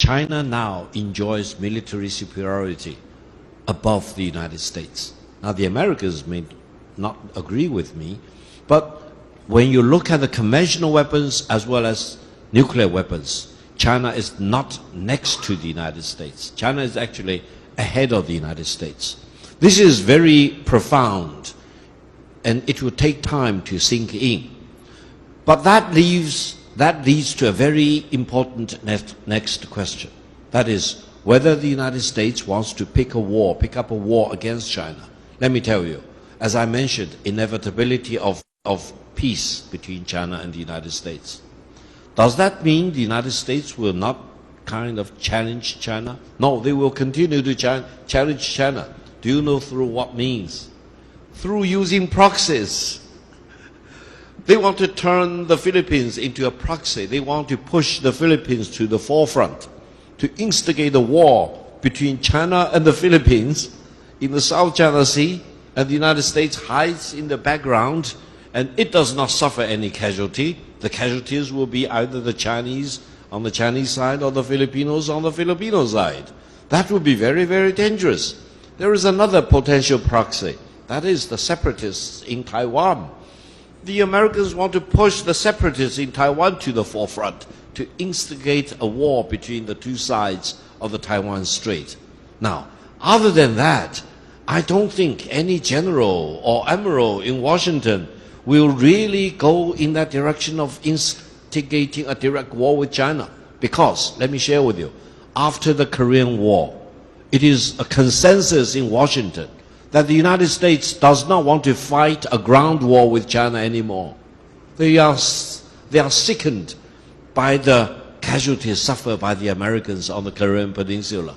China now enjoys military superiority above the United States. Now, the Americans may not agree with me, but when you look at the conventional weapons as well as nuclear weapons, China is not next to the United States. China is actually ahead of the United States. This is very profound, and it will take time to sink in. But that leads to a very important next question. That is, whether the United States wants to pick up a war against China. Let me tell you, as I mentioned, inevitability of peace between China and the United States. Does that mean the United States will not kind of challenge China? No, they will continue to challenge China. Do you know through what means? Through using proxies. They want to turn the Philippines into a proxy. They want to push the Philippines to the forefront, to instigate a war between China and the Philippines in the South China Sea, and the United States hides in the background, and it does not suffer any casualty. The casualties will be either the Chinese on the Chinese side or the Filipinos on the Filipino side. That would be very, very dangerous. There is another potential proxy. That is the separatists in Taiwan. The Americans want to push the separatists in Taiwan to the forefront to instigate a war between the two sides of the Taiwan Strait. Now, other than that, I don't think any general or admiral in Washington will really go in that direction of instigating a direct war with China. Because, let me share with you, after the Korean War, it is a consensus in Washington that the United States does not want to fight a ground war with China anymore. They are sickened by the casualties suffered by the Americans on the Korean Peninsula,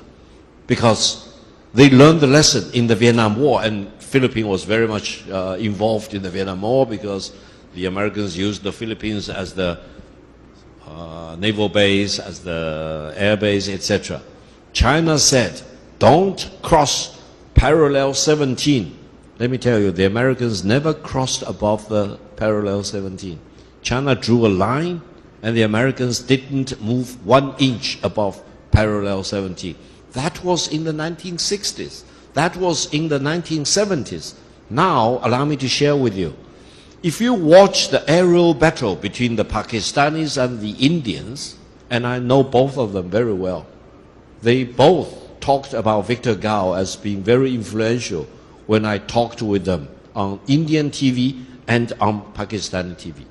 because they learned the lesson in the Vietnam War, and Philippines was very much involved in the Vietnam War because the Americans used the Philippines as the naval base, as the air base, etc. China said, don't cross parallel 17. Let me tell you, the Americans never crossed above the parallel 17. China drew a line, and the Americans didn't move 1 inch above parallel 17. That was in the 1960s. That was in the 1970s. Now, allow me to share with you. If you watch the aerial battle between the Pakistanis and the Indians, and I know both of them very well, they both talked about Victor Gao as being very influential when I talked with them on Indian TV and on Pakistani TV.